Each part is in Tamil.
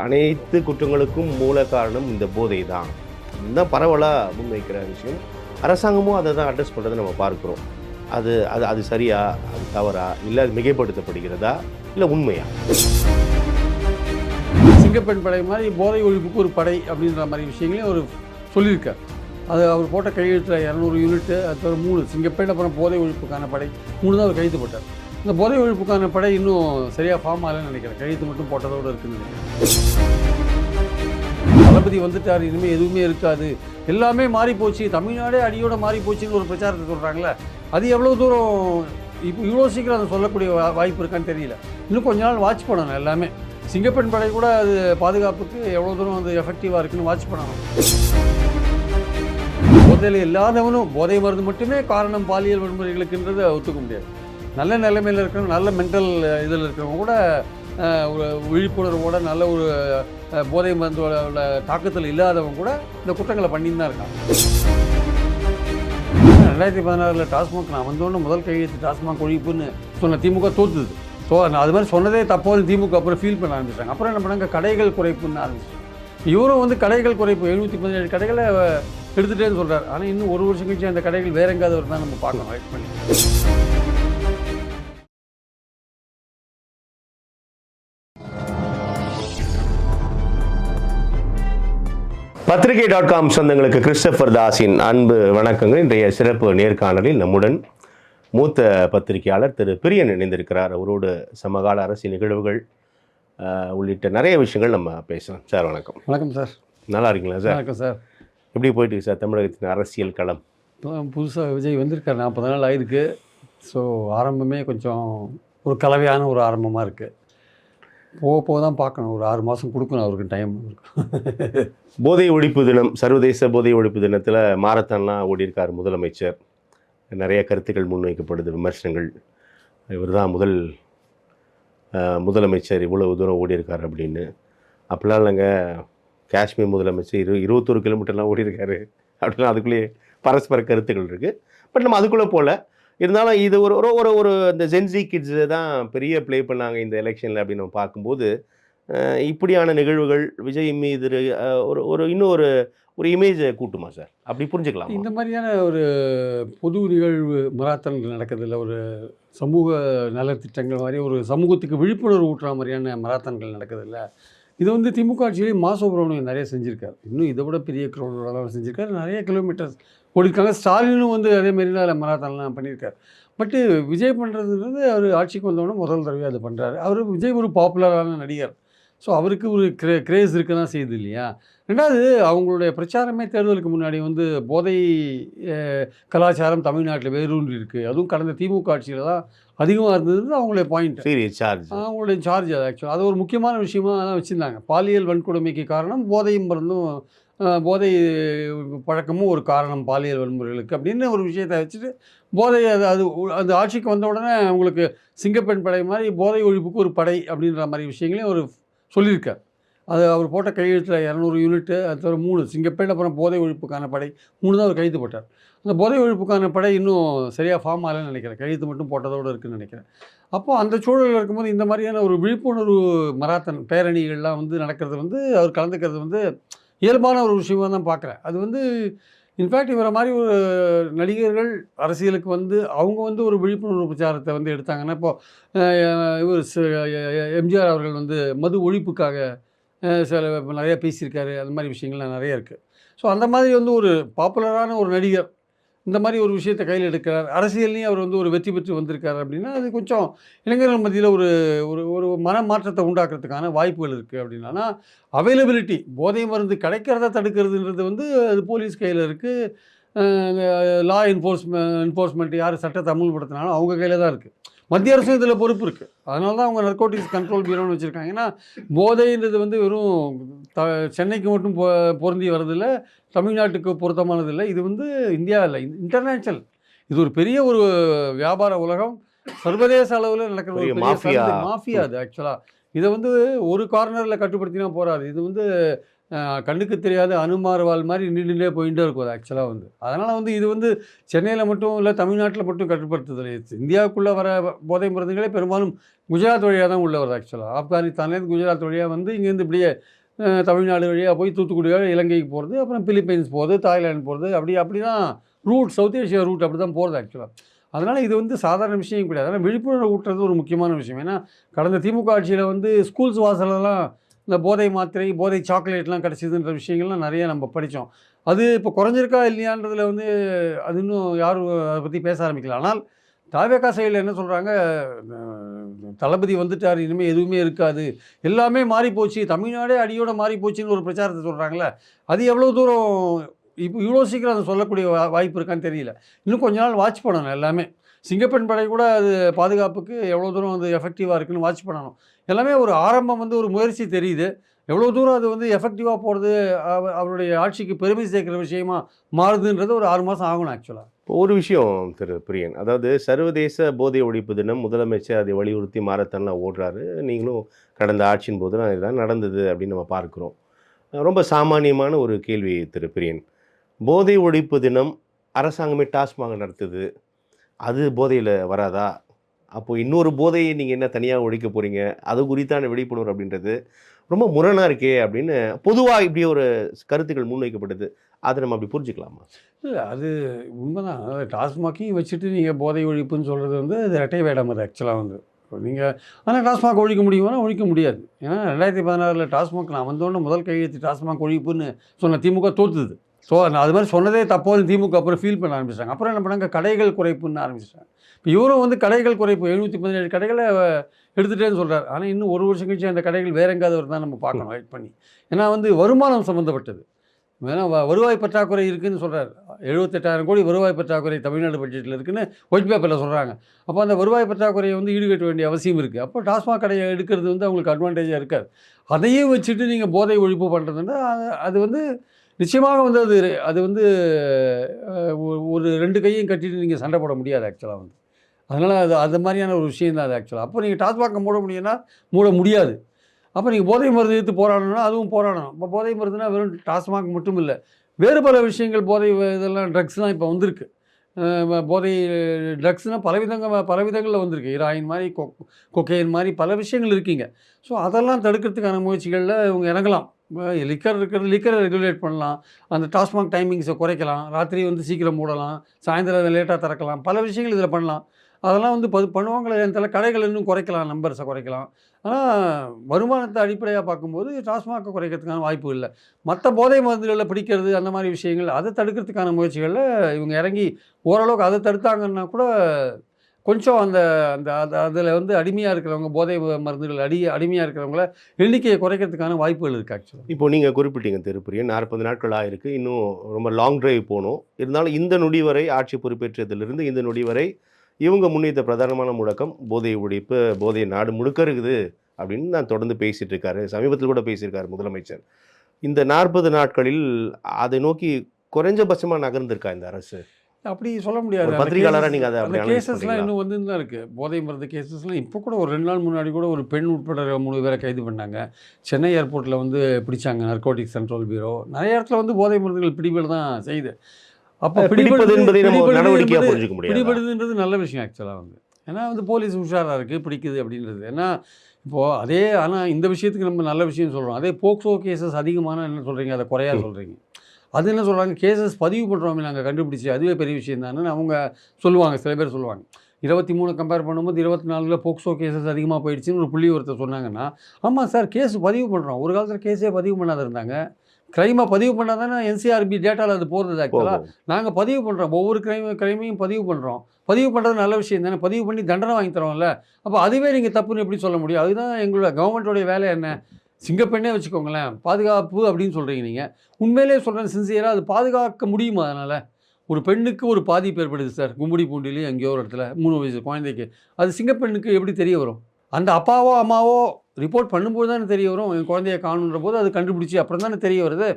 அனைத்து குற்றங்களுக்கும் மூல காரணம் இந்த போதை தான். இதுதான் பரவலாக முன்வைக்கிற விஷயம். அரசாங்கமும் அதை தான் அட்ரஸ் பண்ணுறதை நம்ம பார்க்குறோம். அது அது அது சரியா, அது தவறா, இல்லை அது மிகைப்படுத்தப்படுகிறதா, இல்லை உண்மையா? சிங்கப்பெண் படை மாதிரி போதை ஒழிப்புக்கு ஒரு படை அப்படின்ற மாதிரி விஷயங்களையும் அவர் சொல்லியிருக்கார். அது அவர் போட்ட கையெழுத்தில் 200 யூனிட்டு, அது தவிர 3 சிங்கப்பெண், அப்புறம் போதை ஒழிப்புக்கான படை 3 தான் அவர் கைது போட்டார். இந்த போதை ஒழிப்புக்கான படை இன்னும் சரியாக ஃபார்ம் ஆகலன்னு நினைக்கிறேன். கையெழுத்து மட்டும் போட்டதோடு இருக்குன்னு நினைக்கிறேன். தளபதி வந்துட்டார், இனிமேல் எதுவுமே இருக்காது, எல்லாமே மாறி போச்சு, தமிழ்நாடே அடியோட மாறி போச்சுன்னு ஒரு பிரச்சாரத்தை சொல்கிறாங்களே, அது எவ்வளோ தூரம் இப்போ இவ்வளோ சீக்கிரம் அதை சொல்லக்கூடிய வாய்ப்பு இருக்கான்னு தெரியல. இன்னும் கொஞ்ச நாள் வாட்ச் பண்ணணும். எல்லாமே சிங்கப்பெண் படை கூட அது பாதுகாப்புக்கு எவ்வளோ தூரம் அது எஃபெக்டிவாக இருக்குன்னு வாட்ச் பண்ணணும். போதையில் இல்லாதவனும் போதை மருந்து மட்டுமே காரணம் பாலியல் வன்முறைகளுக்குன்றதை ஒத்துக்க முடியாது. நல்ல நிலைமையில் இருக்கிறவங்க, நல்ல மென்டல் இதில் இருக்கிறவங்க கூட ஒரு விழிப்புணர்வோட நல்ல ஒரு போதை மருந்தோட தாக்கத்தில் இல்லாதவங்க கூட இந்த குற்றங்களை பண்ணின்னு தான் இருக்காங்க. 2016 டாஸ்மாக் நான் வந்தோடனே முதல் கையெழுத்து டாஸ்மாக் ஒழிப்புன்னு சொன்ன திமுக தோற்றுது. ஸோ அது மாதிரி சொன்னதே தப்போது திமுக அப்புறம் ஃபீல் பண்ண ஆரம்பிச்சாங்க. அப்புறம் என்ன பண்ணாங்க, கடைகள் குறைப்புன்னு ஆரம்பிச்சாங்க. இவரும் வந்து கடைகள் குறைப்பு 717 கடைகளை எடுத்துகிட்டேன்னு சொல்கிறார். ஆனால் இன்னும் ஒரு வருஷம் கழிச்சு அந்த கடைகள் வேற எங்காவது வருதான் நம்ம பார்க்கலாம், வெயிட் பண்ணி. பத்திரிகை.com சொந்தங்களுக்கு கிறிஸ்டபர் தாஸின் அன்பு வணக்கங்கள். இன்றைய சிறப்பு நேர்காணலில் நம்முடன் மூத்த பத்திரிகையாளர் திரு பிரியன் இணைந்திருக்கிறார். அவரோடு சமகால அரசியல் நிகழ்வுகள் உள்ளிட்ட நிறைய விஷயங்கள் நம்ம பேசலாம். சார் வணக்கம். வணக்கம் சார். நல்லா இருக்கீங்களா சார்? வணக்கம் சார். எப்படி போயிட்டு சார் தமிழகத்தின் அரசியல் களம்? புதுசாக விஜய் வந்திருக்கார், 40 நாள் ஆயிருக்கு. ஸோ ஆரம்பமே கொஞ்சம் ஒரு கலவையான ஒரு ஆரம்பமாக இருக்குது. போக தான் பார்க்கணும், ஒரு 6 மாதம் கொடுக்கணும் அவருக்கு டைம். போதை ஒழிப்பு தினம், சர்வதேச போதை ஒழிப்பு தினத்தில் மாரத்தான்லாம் ஓடியிருக்கார் முதலமைச்சர். நிறைய கருத்துக்கள் முன்வைக்கப்படுது, விமர்சனங்கள். இவர் தான் முதலமைச்சர் இவ்வளவு தூரம் ஓடியிருக்கார் அப்படின்னு. அப்படிலாம் இல்லைங்க, காஷ்மீர் முதலமைச்சர் 21 கிலோமீட்டர்லாம் ஓடியிருக்காரு அப்படிலாம் அதுக்குள்ளேயே பரஸ்பர கருத்துக்கள் இருக்குது. பட் நம்ம அதுக்குள்ளே போகல. இருந்தாலும் இது ஒரு ஒரு ஒரு இந்த ஜென்சி கிட்ஸு தான் பெரிய ப்ளே பண்ணாங்க இந்த எலெக்ஷனில் அப்படின்னு நம்ம பார்க்கும்போது, இப்படியான நிகழ்வுகள் விஜய் மீது ஒரு இன்னும் ஒரு இமேஜை கூட்டுமா சார்? அப்படி புரிஞ்சுக்கலாம். இந்த மாதிரியான ஒரு பொது நிகழ்வு மராத்தன்கள் நடக்கிறதுல ஒரு சமூக நலத்திட்டங்கள் மாதிரி ஒரு சமூகத்துக்கு விழிப்புணர்வு ஊட்டுற மாதிரியான மராத்தன்கள் நடக்கிறதில்ல. இது வந்து திமுக ஆட்சியிலேயே சுப்பிரமணியன் நிறைய செஞ்சுருக்காரு. இன்னும் இதை விட பெரிய க்ரௌடெல்லாம் செஞ்சுருக்காரு. நிறைய கிலோமீட்டர்ஸ் ஓடிருக்காங்க. ஸ்டாலினும் வந்து அதேமாரிலாம் அதில் மராத்தான்லாம் பண்ணியிருக்காரு. பட்டு விஜய் பண்ணுறதுன்றது அவர் ஆட்சிக்கு வந்தோடனே முதல் தடவையாக அது பண்ணுறாரு. விஜய் ஒரு பாப்புலரான நடிகர். ஸோ அவருக்கு ஒரு கிரேஸ் இருக்க தான் செய்யுது இல்லையா? ரெண்டாவது, அவங்களுடைய பிரச்சாரமே தேர்தலுக்கு முன்னாடி வந்து போதை கலாச்சாரம் தமிழ்நாட்டில் வேரூன்றி இருக்குது, அதுவும் கடந்த திமுக ஆட்சியில் தான் அதிகமாக இருந்தது அவங்களுடைய பாயிண்ட். அவங்களுடைய சார்ஜ் அது ஆக்சுவலாக அது ஒரு முக்கியமான விஷயமாக தான் வச்சுருந்தாங்க. பாலியல் வன்கொடுமைக்கு காரணம் போதையும் மருந்தும், போதை பழக்கமும் ஒரு காரணம் பாலியல் வன்முறைகளுக்கு அப்படின்னு ஒரு விஷயத்தை வச்சுட்டு போதை அது ஆட்சிக்கு வந்த உடனே அவங்களுக்கு சிங்கப்பெண் படை மாதிரி போதை ஒழிப்புக்கு ஒரு படை அப்படின்ற மாதிரி விஷயங்களையும் அவர் சொல்லியிருக்கார். அது அவர் போட்ட கையெழுத்தில் 200 யூனிட்டு, அது தவிர 3 சிங்கப்பெண், அப்புறம் போதை ஒழிப்புக்கான படை 3 தான் அவர் கைது போட்டார். அந்த போதை ஒழிப்புக்கான படை இன்னும் சரியாக ஃபார்ம் ஆகலன்னு நினைக்கிறேன். கையெழுத்து மட்டும் போட்டதோடு இருக்குதுன்னு நினைக்கிறேன். அப்போது அந்த சூழலில் இருக்கும்போது இந்த மாதிரியான ஒரு விழிப்புணர்வு மராத்தன் பேரணிகள்லாம் வந்து நடக்கிறது வந்து அவர் கலந்துக்கிறது வந்து இயல்பான ஒரு விஷயமாக தான் பார்க்குறேன். அது வந்து இன்ஃபேக்ட் இவரை மாதிரி ஒரு நடிகர்கள் அரசியலுக்கு வந்து அவங்க வந்து ஒரு விழிப்புணர்வு பிரச்சாரத்தை வந்து எடுத்தாங்கன்னா, இப்போது இவர் எம்ஜிஆர் அவர்கள் வந்து மது ஒழிப்புக்காக நிறைய பேசியிருக்காரு. அந்த மாதிரி விஷயங்கள்லாம் நிறைய இருக்குது. ஸோ அந்த மாதிரி வந்து ஒரு பாப்புலரான ஒரு நடிகர் இந்த மாதிரி ஒரு விஷயத்தை கையில் எடுக்கிறார், அரசியல்லையும் அவர் வந்து ஒரு வெற்றி பெற்று வந்திருக்காரு அப்படின்னா, அது கொஞ்சம் இளைஞர்கள் மத்தியில் ஒரு ஒரு மன மாற்றத்தை உண்டாக்குறதுக்கான வாய்ப்புகள் இருக்குது அப்படின்னா. ஆனால் அவைலபிலிட்டி, போதை மருந்து கிடைக்கிறத தடுக்கிறதுன்றது வந்து அது போலீஸ் கையில் இருக்குது. லா என்ஃபோர்ஸ்மெண்ட் யார் சட்டத்தை அமுல்படுத்தினாலும் அவங்க கையில் தான் இருக்குது. மத்திய அரசும் இதில் பொறுப்பு இருக்குது. அதனால தான் அவங்க நர்கோட்டிக்ஸ் கண்ட்ரோல் பியூரோன்னு வச்சுருக்காங்க. ஏன்னா போதைன்றது வந்து வெறும் சென்னைக்கு மட்டும் பொருந்தி வரதில்லை, தமிழ்நாட்டுக்கு பொருத்தமானதில்லை. இது வந்து இந்தியா இல்லை, இன்டர்நேஷ்னல். இது ஒரு பெரிய ஒரு வியாபார உலகம், சர்வதேச அளவில் நடக்கிற ஒரு மாஃபியா அது ஆக்சுவலாக. இதை வந்து ஒரு கார்னரில் கட்டுப்படுத்தினா போகாது. இது வந்து கண்ணுக்கு தெரியாத அனுமார்வால் மாதிரி நின்றுட்டே போயிட்டே இருக்கும் அது ஆக்சுவலாக வந்து. அதனால் வந்து இது வந்து சென்னையில் மட்டும் இல்லை, தமிழ்நாட்டில் மட்டும் கட்டுப்படுத்துதல். இந்தியாவுக்குள்ளே வர போதை மருந்துகளே பெரும்பாலும் குஜராத் வழியாக தான் உள்ள வருது ஆக்சுவலாக. ஆப்கானிஸ்தான்லேருந்து குஜராத் வழியாக வந்து இங்கேருந்து இப்படியே தமிழ்நாடு வழியாக போய் தூத்துக்குடி வழியா இலங்கைக்கு போகிறது, அப்புறம் பிலிப்பைன்ஸ் போகிறது, தாய்லாந்து போகிறது, அப்படி தான் ரூட், சவுத் ஏஷியா ரூட் அப்படி தான் போகிறது ஆக்சுவலாக. அதனால் இது வந்து சாதாரண விஷயம் கிடையாது. ஆனால் விழிப்புணர்வு ஊட்டுறது ஒரு முக்கியமான விஷயம். ஏன்னா கடந்த திமுக ஆட்சியில் வந்து ஸ்கூல்ஸ் வாசலெல்லாம் இந்த போதை மாத்திரை, போதை சாக்லேட்லாம் கிடச்சிதுன்ற விஷயங்கள்லாம் நிறைய நம்ம படித்தோம். அது இப்போ குறைஞ்சிருக்கா இல்லையான்றதுல வந்து அது இன்னும் யாரும் அதை பற்றி பேச ஆரம்பிக்கல. ஆனால் தாவேகா சைடில் என்ன சொல்கிறாங்க, தளபதி வந்துட்டார், இனிமேல் எதுவுமே இருக்காது, எல்லாமே மாறிப்போச்சு, தமிழ்நாடே அடியோட மாறிப்போச்சுன்னு ஒரு பிரச்சாரத்தை சொல்கிறாங்களே, அது எவ்வளோ தூரம் இப்போ இவ்வளோ சீக்கிரம் அதை சொல்லக்கூடிய வாய்ப்பு இருக்கான்னு தெரியல. இன்னும் கொஞ்ச நாள் வாட்ச் பண்ணணும் எல்லாமே. சிங்கப்பெண் படை கூட அது பாதுகாப்புக்கு எவ்வளோ தூரம் அது எஃபெக்டிவாக இருக்குன்னு வாட்ச் பண்ணணும். எல்லாமே ஒரு ஆரம்பம் வந்து ஒரு முயற்சி தெரியுது. எவ்வளோ தூரம் அது வந்து எஃபெக்டிவாக போகிறது, அவருடைய ஆட்சிக்கு பெருமை சேர்க்குற விஷயமா மாறுதுன்றது ஒரு 6 மாதம் ஆகணும் ஆக்சுவலாக. ஒரு விஷயம் திரு பிரியன், அதாவது சர்வதேச போதை ஒழிப்பு தினம் முதலமைச்சர் அதை வலியுறுத்தி மாரத்தான்லாம் ஓடுறாரு. நீங்களும் கடந்த ஆட்சியின் போது தான் இதெல்லாம் நடந்தது அப்படின்னு நம்ம பார்க்குறோம். ரொம்ப சாமானியமான ஒரு கேள்வி திரு பிரியன். போதை ஒழிப்பு தினம் அரசாங்கமே டாஸ்மாக் நடத்துது. அது போதையில் வராதா? அப்போது இன்னொரு போதையை நீங்கள் என்ன தனியாக ஒழிக்க போகிறீங்க? அது குறித்தான விழிப்புணர்வு அப்படின்றது ரொம்ப முரணாக இருக்கே அப்படின்னு பொதுவாக இப்படி ஒரு கருத்துக்கள் முன்வைக்கப்படுது. அதை நம்ம அப்படி புரிஞ்சுக்கலாமா? இல்லை, அது உண்மைதான். அதாவது டாஸ்மாக்கையும் வச்சுட்டு நீங்கள் போதை ஒழிப்புன்னு சொல்கிறது வந்து அது இரட்டை வேடம். அது ஆக்சுவலாக வந்து நீங்கள் ஆனால் டாஸ்மாக் ஒழிக்க முடியுமானா ஒழிக்க முடியாது. ஏன்னா 2016 டாஸ்மாக் நான் வந்தோடனே முதல் கையெழுத்து டாஸ்மாக் ஒழிப்புன்னு சொன்ன திமுக தோற்றுது. ஸோ அது மாதிரி சொன்னதே தப்போன்னு திமுக அப்புறம் ஃபீல் பண்ண ஆரம்பிச்சிட்டாங்க. அப்புறம் என்ன பண்ணாங்க, கடைகள் குறைப்புன்னு ஆரம்பிச்சிட்டாங்க. இப்போ இவரும் வந்து கடைகள் குறைப்பு 717 கடைகளை எடுத்துகிட்டேன்னு சொல்கிறார். ஆனால் இன்னும் ஒரு வருஷம் கழிச்சு அந்த கடைகள் வேற எங்காவது வருதான் நம்ம பார்க்கணும் வெயிட் பண்ணி. ஏன்னா வந்து வருமானம் சம்மந்தப்பட்டது. ஏன்னா வருவாய் பற்றாக்குறை இருக்குதுன்னு சொல்கிறார். 78,000 கோடி வருவாய் பற்றாக்குறை தமிழ்நாடு பட்ஜெட்டில் இருக்குதுன்னு ஒயிட் பேப்பரில் சொல்கிறாங்க. அப்போ அந்த வருவாய் பற்றாக்குறையை வந்து ஈடுகட்ட வேண்டிய அவசியம் இருக்குது. அப்போ டாஸ்மாக் கடையை எடுக்கிறது வந்து அவங்களுக்கு அட்வான்டேஜாக இருக்காது. அதையும் வச்சுட்டு நீங்கள் போதை ஒழிப்பு பண்ணுறதுன்னா அது வந்து நிச்சயமாக வந்து அது வந்து ஒரு 2 கையும் கட்டிட்டு நீங்கள் சண்டை போட முடியாது ஆக்சுவலாக வந்து. அதனால் அது மாதிரியான ஒரு விஷயம் தான் அது ஆக்சுவலாக. அப்போ நீங்கள் டாஸ்மாகை மூட முடியும்னா மூட முடியாது. அப்போ நீங்கள் போதை மருந்து எடுத்து போராடணும்னா அதுவும் போராடணும். இப்போ போதை மருந்துனா வெறும் டாஸ்மாக் மட்டும் இல்லை, வேறு பல விஷயங்கள் போதை இதெல்லாம் ட்ரக்ஸ்லாம் இப்போ வந்திருக்கு. போதை ட்ரக்ஸ்னால் பலவிதங்களில் வந்திருக்கு. ஹீராயின் மாதிரி, கொக்கைன் மாதிரி பல விஷயங்கள் இருக்குங்க. ஸோ அதெல்லாம் தடுக்கிறதுக்கான முயற்சிகளில் இவங்க இறங்கலாம். லிக்கர் இருக்கிறது, லிக்கரை ரெகுலேட் பண்ணலாம், அந்த டாஸ்மாக் டைமிங்ஸை குறைக்கலாம், ராத்திரி வந்து சீக்கிரம் மூடலாம், சாயந்தரம் லேட்டாக திறக்கலாம், பல விஷயங்கள் இதில் பண்ணலாம். அதெல்லாம் வந்து பண்ணுவாங்களே தெரியல. கடைகள் இன்னும் குறைக்கலாம், நம்பர்ஸை குறைக்கலாம். ஆனால் வருமானத்தை அடிப்படையாக பார்க்கும்போது டாஸ்மாகை குறைக்கிறதுக்கான வாய்ப்பு இல்லை. மற்ற போதை மருந்துகளில் பிடிக்கிறது அந்த மாதிரி விஷயங்கள் அதை தடுக்கிறதுக்கான முயற்சிகளில் இவங்க இறங்கி ஓரளவுக்கு அதை தடுத்தாங்கன்னா கூட கொஞ்சம் அந்த அந்த அதில் வந்து அடிமையாக இருக்கிறவங்க, போதை மருந்துகள் அடிமையாக இருக்கிறவங்கள எண்ணிக்கையை குறைக்கிறதுக்கான வாய்ப்புகள் இருக்குது ஆக்சுவலாக. இப்போ நீங்கள் குறிப்பிட்டீங்க திருப்பிரியன், 40 நாட்கள் ஆயிருக்கு, இன்னும் ரொம்ப லாங் டிரைவ் போகணும். இருந்தாலும் இந்த நொடி வரை, ஆட்சி பொறுப்பேற்றதிலிருந்து இந்த நொடி வரை இவங்க முன்வைத்த பிரதானமான முழக்கம் போதை ஒழிப்பு, போதை நாடு முழுக்க இருக்குது அப்படின்னு நான் தொடர்ந்து பேசிகிட்டு இருக்காரு. சமீபத்தில் கூட பேசியிருக்காரு முதலமைச்சர். இந்த 40 நாட்களில் அதை நோக்கி குறைஞ்சபட்சமாக நகர்ந்திருக்கா இந்த அரசு? அப்படி சொல்ல முடியாது. பத்திரிகையாளராக நீங்கள் அதை அந்த கேசஸ்லாம் இன்னும் வந்து தான் இருக்குது. போதை மருந்து கேசஸ்லாம் இப்போ கூட ஒரு 2 நாள் முன்னாடி கூட ஒரு பெண் உட்பட 3 பேரை கைது பண்ணாங்க. சென்னை ஏர்போர்ட்டில் வந்து பிடிச்சாங்க, நர்கோட்டிக்ஸ் கண்ட்ரோல் பியூரோ. நிறைய இடத்துல வந்து போதை மருந்துகள் பிடிபட தான் செய்யுது. அப்போ பிடிபடுதுன்றது நல்ல விஷயம் ஆக்சுவலாக வந்து. ஏன்னா வந்து போலீஸ் உஷாராக இருக்குது, பிடிக்குது அப்படின்றது. ஏன்னா இப்போது அதே, ஆனால் இந்த விஷயத்துக்கு நம்ம நல்ல விஷயம் சொல்கிறோம். அதே போக்சோ கேசஸ் அதிகமான என்ன சொல்கிறீங்க, அதை குறையாக சொல்கிறீங்க. அது என்ன சொல்கிறாங்க, கேசஸ் பதிவு பண்ணுறோமே நாங்கள் கண்டுபிடிச்சி, அதுவே பெரிய விஷயம் தானே அவங்க சொல்லுவாங்க. சில பேர் சொல்லுவாங்க 23 கம்பேர் பண்ணும்போது 24 போக்சோ கேசஸ் அதிகமாக போயிடுச்சுன்னு ஒரு புள்ளி ஒருத்தர் சொன்னாங்கன்னா, ஆமாம் சார் கேஸ் பதிவு பண்ணுறோம். ஒரு காலத்தில் கேஸே பதிவு பண்ணாத இருந்தாங்க. க்ரைமாக பதிவு பண்ணால் தானே என்சிஆர்பி டேட்டாவில் அது போகிறது ஆக்சுவலாக. நாங்கள் பதிவு பண்ணுறோம், ஒவ்வொரு க்ரைமையும் பதிவு பண்ணுறோம். பதிவு பண்ணுறது நல்ல விஷயம் தானே, பதிவு பண்ணி தண்டனை வாங்கி தரோம்ல. அப்போ அதுவே நீங்கள் தப்புன்னு எப்படி சொல்ல முடியும்? அதுதான் எங்களோட கவர்மெண்ட்டோடைய வேலை. என்ன சிங்கப்பெண்ணே வச்சுக்கோங்களேன், பாதுகாப்பு அப்படின்னு சொல்கிறீங்க நீங்கள். உண்மையிலே சொல்கிறேன் சின்சியராக, அது பாதுகாக்க முடியுமா? அதனால் ஒரு பெண்ணுக்கு ஒரு பாதிப்பு ஏற்படுது சார், கும்படி பூண்டிலேயும் எங்கேயோ ஒரு இடத்துல 3 வயசு குழந்தைக்கு. அது சிங்கப்பெண்ணுக்கு எப்படி தெரிய வரும்? அந்த அப்பாவோ அம்மாவோ ரிப்போர்ட் பண்ணும்போது தானே தெரிய வரும். என் குழந்தைய காணுன்ற போது அது கண்டுபிடிச்சி அப்புறம் தானே தெரிய வருது.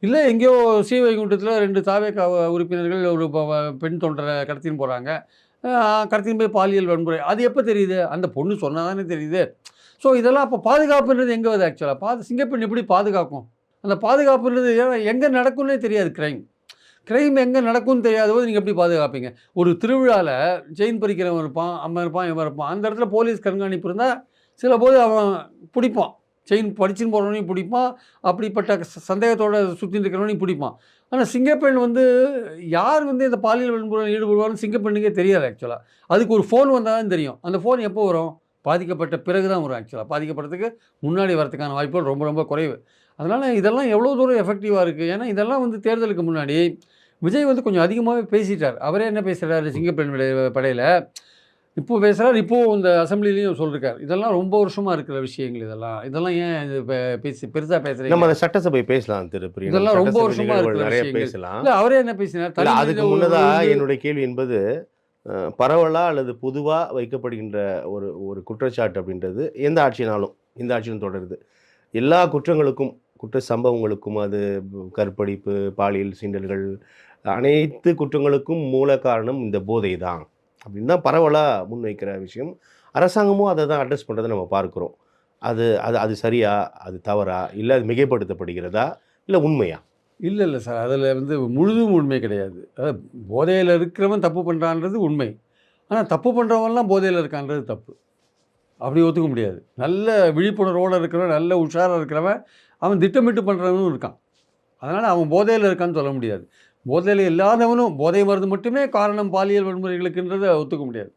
இல்லை எங்கேயோ ஸ்ரீவைகுண்டத்தில் 2 தாவேகா உறுப்பினர்கள் ஒரு பெண் தொண்டரை கடத்தின்னு போகிறாங்க, கடத்தின்னு போய் பாலியல் வன்முறை, அது எப்போ தெரியுது? அந்த பொண்ணு சொன்னால் தானே தெரியுது. ஸோ இதெல்லாம் அப்போ பாதுகாப்புன்றது எங்கே வருது ஆக்சுவலாக? சிங்கப்பெண் எப்படி பாதுகாக்கும்? அந்த பாதுகாப்புன்றது எங்கே நடக்கும்னே தெரியாது. கிரைம் எங்கே நடக்கும்னு தெரியாத போது நீங்கள் எப்படி பாதுகாப்பீங்க? ஒரு திருவிழாவில் செயின் பறிக்கிறவன் இருப்பான், அம்மன் இருப்பான், இவன் இருப்பான். அந்த இடத்துல போலீஸ் கண்காணிப்பு இருந்தால் சில போது அவன் பிடிப்பான். செயின் படிச்சுன்னு போகிறவனையும் பிடிப்பான், அப்படிப்பட்ட சந்தேகத்தோடு சுற்றிட்டு இருக்கிறவனையும் பிடிப்பான். ஆனால் சிங்கப்பெண் வந்து யார் வந்து இந்த பாலியல் வன்முறையில் ஈடுபடுவார்னு சிங்கப்பெண்ணுக்கே தெரியாது ஆக்சுவலாக. அதுக்கு ஒரு ஃபோன் வந்தால் தான் தெரியும். அந்த ஃபோன் எப்போ வரும்? பாதிக்கப்பட்ட பிறகு தான் வரும் ஆக்சுவலாக. பாதிக்கப்படுறதுக்கு முன்னாடி வரதுக்கான வாய்ப்புகள் ரொம்ப ரொம்ப குறைவு. அதனால் இதெல்லாம் எவ்வளோ தூரம் எஃபெக்டிவாக இருக்குது? ஏன்னா இதெல்லாம் வந்து தேர்தலுக்கு முன்னாடி விஜய் வந்து கொஞ்சம் அதிகமாகவே பேசிட்டார். அவரே என்ன பேசுகிறாரு சிங்கப்பெண் படையில் இப்போது பேசுகிறார். இப்போது இந்த அசம்பிளிலையும் சொல்லியிருக்கார். இதெல்லாம் ரொம்ப வருஷமாக இருக்கிற விஷயங்கள். இதெல்லாம் ஏன் இது பெருசாக பேசுகிறீங்க? நம்ம அந்த சட்டசபை பேசலாம் திருப்பி. இதெல்லாம் ரொம்ப வருஷமாக இருக்கிற நிறைய விஷயங்கள். பேசலாம். இல்லை அவரே என்ன பேசினார்? அதுக்கு முன்னதாக என்னுடைய கேள்வி என்பது பரவலா அல்லது பொதுவாக வைக்கப்படுகின்ற ஒரு குற்றச்சாட்டு அப்படின்றது எந்த ஆட்சினாலும் இந்த ஆட்சியிலும் தொடருது. எல்லா குற்றங்களுக்கும் குற்ற சம்பவங்களுக்கும் அது கற்பழிப்பு, பாலியல் சீண்டல்கள், அனைத்து குற்றங்களுக்கும் மூல காரணம் இந்த போதை தான் அப்படின்னு தான் பரவலாக முன்வைக்கிற விஷயம். அரசாங்கமும் அதை தான் அட்ரஸ் பண்ணுறதை நம்ம பார்க்குறோம். அது அது அது சரியா, அது தவறா, இல்லை அது மிகைப்படுத்தப்படுகிறதா, இல்லை உண்மையா? இல்லை சார், அதில் வந்து முழுதும் உண்மை கிடையாது. அதாவது போதையில் இருக்கிறவன் தப்பு பண்ணுறான்றது உண்மை. ஆனால் தப்பு பண்ணுறவன்லாம் போதையில் இருக்கான்றது தப்பு. அப்படி ஒத்துக்க முடியாது. நல்ல விழிப்புணர்வோடு இருக்கிறவன், நல்ல உஷாராக இருக்கிறவன், அவன் திட்டமிட்டு பண்ணுறவனும் இருக்கான். அதனால் அவன் போதையில் இருக்கான்னு சொல்ல முடியாது. போதையில் இல்லாதவனும் போதை மருந்து மட்டுமே காரணம் பாலியல் வன்முறைகளுக்குன்றதை ஒத்துக்க முடியாது.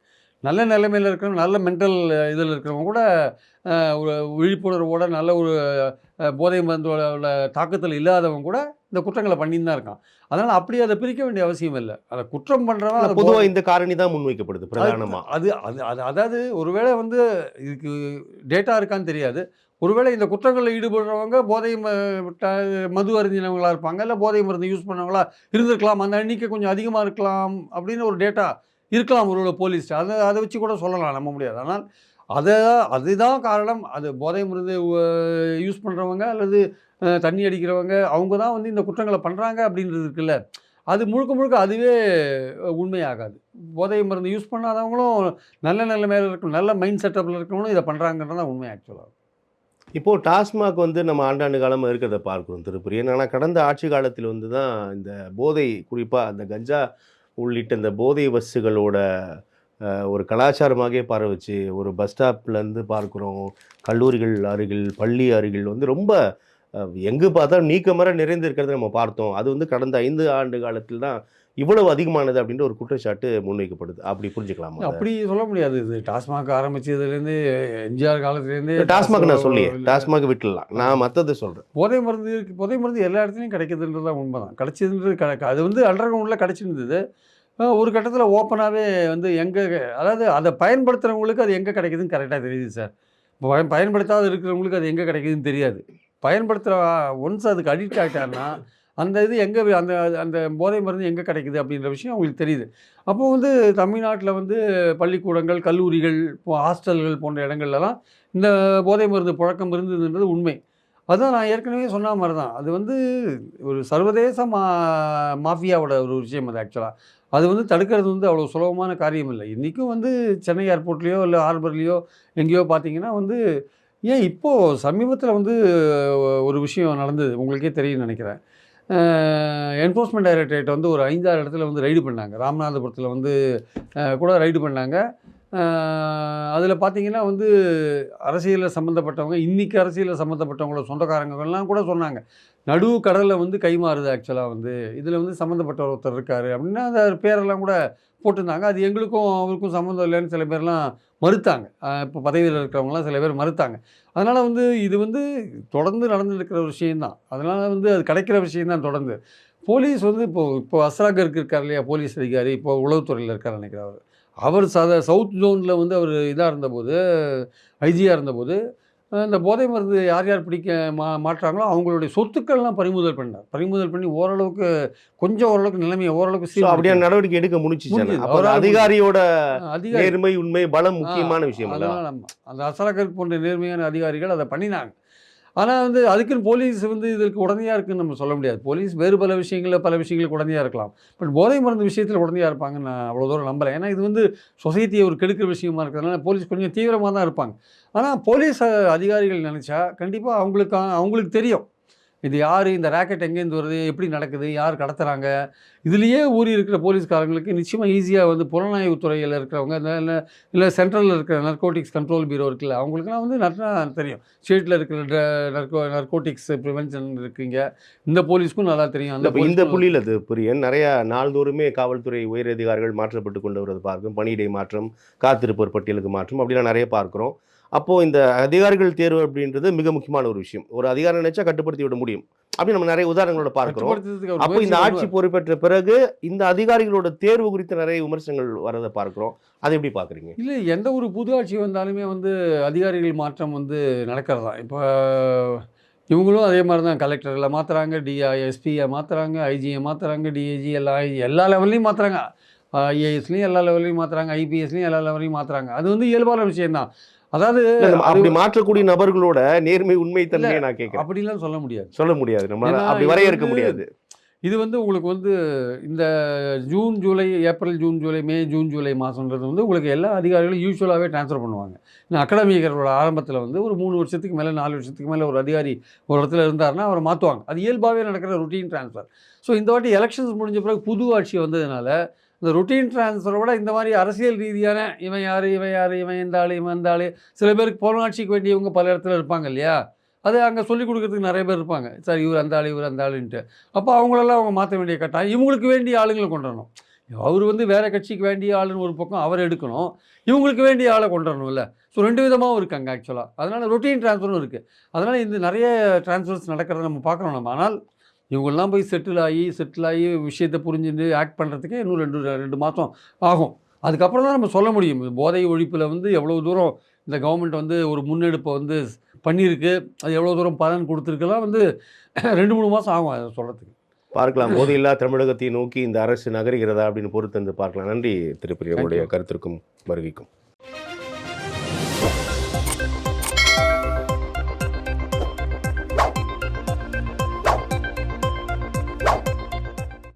நல்ல நிலைமையில் இருக்கிறவன், நல்ல மென்டல் இதில் இருக்கிறவங்க கூட ஒரு விழிப்புணர்வோட நல்ல ஒரு போதை மருந்தோட உள்ள தாக்கத்தில் இல்லாதவன் கூட இந்த குற்றங்களை பண்ணின்னு தான் இருக்கான். அதனால் அப்படி அதை பிரிக்க வேண்டிய அவசியம் இல்லை. அதை குற்றம் பண்ணுறவன் பொதுவாக இந்த காரணி தான் முன்வைக்கப்படுது பிரதானமாக. அது அது அது அதாவது ஒருவேளை வந்து இதுக்கு டேட்டா இருக்கான்னு தெரியாது. ஒருவேளை இந்த குற்றங்களில் ஈடுபடுறவங்க போதை மது அருந்தினவங்களாக இருப்பாங்க, இல்லை போதை மருந்து யூஸ் பண்ணவங்களா இருந்திருக்கலாம். அந்த எண்ணிக்கை கொஞ்சம் அதிகமாக இருக்கலாம் அப்படின்னு ஒரு டேட்டா இருக்கலாம் ஒருவேளை போலீஸ். அதை வச்சு கூட சொல்லலாம், நம்ப முடியாது. ஆனால் அதுதான் காரணம். அது போதை மருந்து யூஸ் பண்ணுறவங்க அல்லது தண்ணி அடிக்கிறவங்க அவங்க தான் வந்து இந்த குற்றங்களை பண்ணுறாங்க அப்படின்றது இருக்குல்ல, அது முழுக்க முழுக்க அதுவே உண்மையாகாது. போதை மருந்து யூஸ் பண்ணாதவங்களும் நல்ல நிலைமையில் இருக்கணும், நல்ல மைண்ட் செட்டப்பில் இருக்கவங்களும் இதை பண்ணுறாங்கன்றது தான் உண்மை ஆக்சுவலாக. இப்போது டாஸ்மாக் வந்து நம்ம ஆண்டாண்டு காலமாக இருக்கிறத பார்க்குறோம் திருப்பூர். ஏன்னா கடந்த ஆட்சி காலத்தில் வந்து தான் இந்த போதை, குறிப்பாக அந்த கஞ்சா உள்ளிட்ட இந்த போதை பஸ்ஸுகளோட ஒரு கலாச்சாரமாகவே பரவுச்சு. ஒரு பஸ் ஸ்டாப்லேருந்து பார்க்குறோம், கல்லூரிகள் அருகில், பள்ளி அருகில் வந்து ரொம்ப எங்கு பார்த்தாலும் நீக்கமர நிறைந்திருக்கிறத நம்ம பார்த்தோம். அது வந்து கடந்த 5 ஆண்டு காலத்தில் தான் இவ்வளவு அதிகமானது அப்படின்ற ஒரு குற்றச்சாட்டு முன்வைக்கப்படுது. அப்படி புரிஞ்சுக்கலாமா? அப்படி சொல்ல முடியாது. இது டாஸ்மாக் ஆரம்பிச்சதுலேருந்து எம்ஜிஆர் காலத்துலேருந்து டாஸ்மாக் நான் சொல்லியே, டாஸ்மாக் விட்டுடலாம், நான் மற்றதை சொல்கிறேன். போதை மருந்து எல்லா இடத்துலையும் கிடைக்குதுன்றது தான் உண்மை தான். கிடைச்சதுன்றது அது வந்து அண்டர் கிரவுண்டில் கிடச்சிருந்தது. ஒரு கட்டத்தில் ஓப்பனாகவே வந்து அதாவது அதை பயன்படுத்துகிறவங்களுக்கு அது எங்கே கிடைக்குதுன்னு கரெக்டாக தெரியுது சார். பயன்படுத்தாத இருக்கிறவங்களுக்கு அது எங்கே கிடைக்குதுன்னு தெரியாது. பயன்படுத்துகிற ஒன்ஸ் அதுக்கு அடிக்ட் ஆகிட்டாருன்னா அந்த இது எங்கே அந்த அந்த போதை மருந்து எங்கே கிடைக்குது அப்படின்ற விஷயம் அவங்களுக்கு தெரியுது. அப்போது வந்து தமிழ்நாட்டில் வந்து பள்ளிக்கூடங்கள், கல்லூரிகள், ஹாஸ்டல்கள் போன்ற இடங்கள்லாம் இந்த போதை மருந்து புழக்கம் இருந்ததுன்றது உண்மை. அதுதான் நான் ஏற்கனவே சொன்ன மாதிரி தான். அது வந்து ஒரு சர்வதேச மாஃபியாவோட ஒரு விஷயம் அது ஆக்சுவலாக. அது வந்து தடுக்கிறது வந்து அவ்வளோ சுலபமான காரியம் இல்லை. இன்றைக்கும் வந்து சென்னை ஏர்போர்ட்லேயோ இல்லை ஹார்பர்லேயோ எங்கேயோ பார்த்தீங்கன்னா வந்து ஏன் இப்போது சமீபத்தில் வந்து ஒரு விஷயம் நடந்தது, உங்களுக்கே தெரியும்னு நினைக்கிறேன். என்ஃபோர்ஸ்மெண்ட் டைரக்டரேட் வந்து ஒரு 5-6 இடத்துல வந்து ரைடு பண்ணாங்க. ராமநாதபுரத்தில் வந்து கூட ரைடு பண்ணாங்க. அதில் பார்த்தீங்கன்னா வந்து அரசியலில் சம்மந்தப்பட்டவங்க, இன்றைக்கி அரசியலில் சம்மந்தப்பட்டவங்களோட சொந்தக்காரங்கள்லாம் கூட சொன்னாங்க, நடு கடலில் வந்து கைமாறுது ஆக்சுவலாக வந்து இதில் வந்து சம்மந்தப்பட்ட ஒருத்தர் இருக்கார் அப்படின்னா அந்த பேரெல்லாம் கூட போட்டிருந்தாங்க. அது எங்களுக்கும் அவருக்கும் சம்மந்தம் இல்லைன்னு சில பேர்லாம் மறுத்தாங்க. இப்போ பதவியில் இருக்கிறவங்களாம் சில பேர் மறுத்தாங்க. அதனால் வந்து இது வந்து தொடர்ந்து நடந்துருக்கிற ஒரு விஷயந்தான். அதனால் வந்து அது கிடைக்கிற விஷயந்தான் தொடர்ந்து. போலீஸ் வந்து இப்போ அஸ்ராகருக்கு இருக்கார் இல்லையா, போலீஸ் அதிகாரி, இப்போ உளவுத்துறையில் இருக்கார் நினைக்கிறேன். அவர் சவுத் ஜோனில் வந்து அவர் இதாக இருந்தபோது, ஐஜியாக இருந்தபோது இந்த போதை மருந்து யார் யார் பிடிக்க மாட்டுறாங்களோ அவங்களுடைய சொத்துக்கள்லாம் பறிமுதல் பண்ணி ஓரளவுக்கு நிலைமையை ஓரளவுக்கு அப்படியான நடவடிக்கை எடுக்க முடிச்சு. அதிகாரியோட நேர்மை, உண்மை, பலம் முக்கியமான விஷயம். அதனால் அந்த அசரகர் போன்ற நேர்மையான அதிகாரிகள் அதை பண்ணினாங்க. ஆனால் வந்து அதுக்குன்னு போலீஸ் வந்து இதற்கு உடனடியாக இருக்குன்னு நம்ம சொல்ல முடியாது. போலீஸ் வேறு பல விஷயங்களுக்கு உடனடியாக இருக்கலாம். பட் போதை மருந்து விஷயத்தில் உடனடியாக இருப்பாங்கன்னு நான் அவ்வளோ தூரம் நம்பலை. ஏன்னா இது வந்து சொசைட்டியை ஒரு கெடுக்கிற விஷயமா இருக்கிறதுனால போலீஸ் கொஞ்சம் தீவிரமாக தான் இருப்பாங்க. ஆனால் போலீஸ் அதிகாரிகள் நினச்சா கண்டிப்பாக அவங்களுக்கு தெரியும். இது யார், இந்த ராக்கெட் எங்கேருந்து வருது, எப்படி நடக்குது, யார் கடத்துறாங்க. இதுலேயே ஊறி இருக்கிற போலீஸ்காரங்களுக்கு நிச்சயமாக ஈஸியாக வந்து புலனாய்வு துறையில் இருக்கிறவங்க, இல்லை சென்ட்ரலில் இருக்கிற நர்கோட்டிக்ஸ் கண்ட்ரோல் பியூரோ இருக்குல்ல, அவங்களுக்குலாம் வந்து நல்லா தெரியும். ஸ்டேட்டில் இருக்கிற நர்கோட்டிக்ஸ் ப்ரிவென்ஷன் இருக்குங்க, இந்த போலீஸ்க்கும் நல்லா தெரியும். அந்த இந்த புள்ளியில் அது பிரியன் நிறையா நாள்தோறுமே காவல்துறை உயரதிகாரிகள் மாற்றப்பட்டு கொண்டு வருவது பார்க்கும். பணியிடை மாற்றம், காத்திருப்போர் பட்டியலுக்கு மாற்றம் அப்படிலாம் நிறைய பார்க்குறோம். அப்போது இந்த அதிகாரிகள் தேர்வு அப்படின்றது மிக முக்கியமான ஒரு விஷயம். ஒரு அதிகாரம் நினைச்சா கட்டுப்படுத்தி விட முடியும். அப்படி நம்ம நிறைய உதாரணங்களோட பார்க்குறோம். அப்போ இந்த ஆட்சி பொறுப்பேற்ற பிறகு இந்த அதிகாரிகளோட தேர்வு குறித்து நிறைய விமர்சனங்கள் வரதை பார்க்குறோம். அதை எப்படி பார்க்குறீங்க? இல்லை, எந்த ஒரு புது ஆட்சி வந்தாலுமே வந்து அதிகாரிகள் மாற்றம் வந்து நடக்கிறது தான். இப்போ இவங்களும் அதே மாதிரி தான், கலெக்டர்களை மாற்றுறாங்க, எஸ்பியை மாற்றுறாங்க, ஐஜியை மாற்றுறாங்க, டிஐஜி எல்லா லெவல்லையும் மாற்றுறாங்க, ஐஏஎஸ்லையும் எல்லா லெவல்லையும் மாற்றுறாங்க, ஐபிஎஸ்லையும் எல்லா லெவல்லையும் மாற்றுறாங்க. அது வந்து இயல்பான விஷயம்தான். அதாவது அப்படி மாற்றக்கூடிய நபர்களோட நேர்மை உண்மை தன்மையை நான் கேட்குறேன். அப்படிலாம் சொல்ல முடியாது. நம்ம அப்படி வரையறுக்க முடியாது. இது வந்து உங்களுக்கு வந்து இந்த June July April June July May June July மாதம்ன்றது வந்து உங்களுக்கு எல்லா அதிகாரிகளும் யூஸ்வலாகவே ட்ரான்ஸ்ஃபர் பண்ணுவாங்க. இந்த அகாடமிகளோட ஆரம்பத்தில் வந்து ஒரு 3 வருஷத்துக்கு மேலே 4 வருஷத்துக்கு மேலே ஒரு அதிகாரி ஒரு இடத்துல இருந்தாருன்னா அவரை மாற்றுவாங்க. அது இயல்பாகவே நடக்கிற ருட்டீன் ட்ரான்ஸ்ஃபர். ஸோ இந்த வாட்டி எலெக்ஷன்ஸ் முடிஞ்ச பிறகு புது ஆட்சி வந்ததுனால இந்த ருட்டீன் ட்ரான்ஸ்ஃபரை விட இந்த மாதிரி அரசியல் ரீதியான இவன் யார் இவன் இந்த ஆள் இவன் இந்த ஆள், சில பேருக்கு புலனாட்சிக்கு வேண்டியவங்க பல இடத்துல இருப்பாங்க இல்லையா, அது அங்கே சொல்லிக் கொடுக்குறதுக்கு நிறைய பேர் இருப்பாங்க. சார் இவர் அந்த ஆளுன்ட்டு. அப்போ அவங்களெல்லாம் அவங்க மாற்ற வேண்டிய கட்டாயம். இவங்களுக்கு வேண்டிய ஆளுங்களை கொண்டு வரணும். அவர் வந்து வேறு கட்சிக்கு வேண்டிய ஆளுன்னு ஒரு பக்கம் அவர் எடுக்கணும், இவங்களுக்கு வேண்டிய ஆளை கொண்டு வரணும்ல. ஸோ 2 விதமாகவும் இருக்காங்க ஆக்சுவலாக. அதனால் ரொட்டீன் ட்ரான்ஸ்ஃபரும் இருக்குது. அதனால் இந்த நிறைய ட்ரான்ஸ்ஃபர்ஸ் நடக்கிறத நம்ம பார்க்குறோம் நம்ம. ஆனால் இவங்கெல்லாம் போய் செட்டில் ஆகி விஷயத்தை புரிஞ்சுட்டு ஆக்ட் பண்ணுறதுக்கே இன்னும் 2 மாதம் ஆகும். அதுக்கப்புறம் தான் நம்ம சொல்ல முடியும் போதை ஒழிப்பில் வந்து எவ்வளோ தூரம் இந்த கவர்மெண்ட் வந்து ஒரு முன்னெடுப்பை வந்து பண்ணியிருக்கு, அது எவ்வளோ தூரம் பலன் கொடுத்துருக்கலாம் வந்து 2-3 மாதம் ஆகும் அதை சொல்கிறதுக்கு. பார்க்கலாம். போதையில்லா தமிழகத்தை நோக்கி இந்த அரசு நகர்கிறதா அப்படின்னு பொறுத்து வந்து பார்க்கலாம். நன்றி திரு பிரியா, உங்களுடைய கருத்திற்கும் வருகைக்கும்.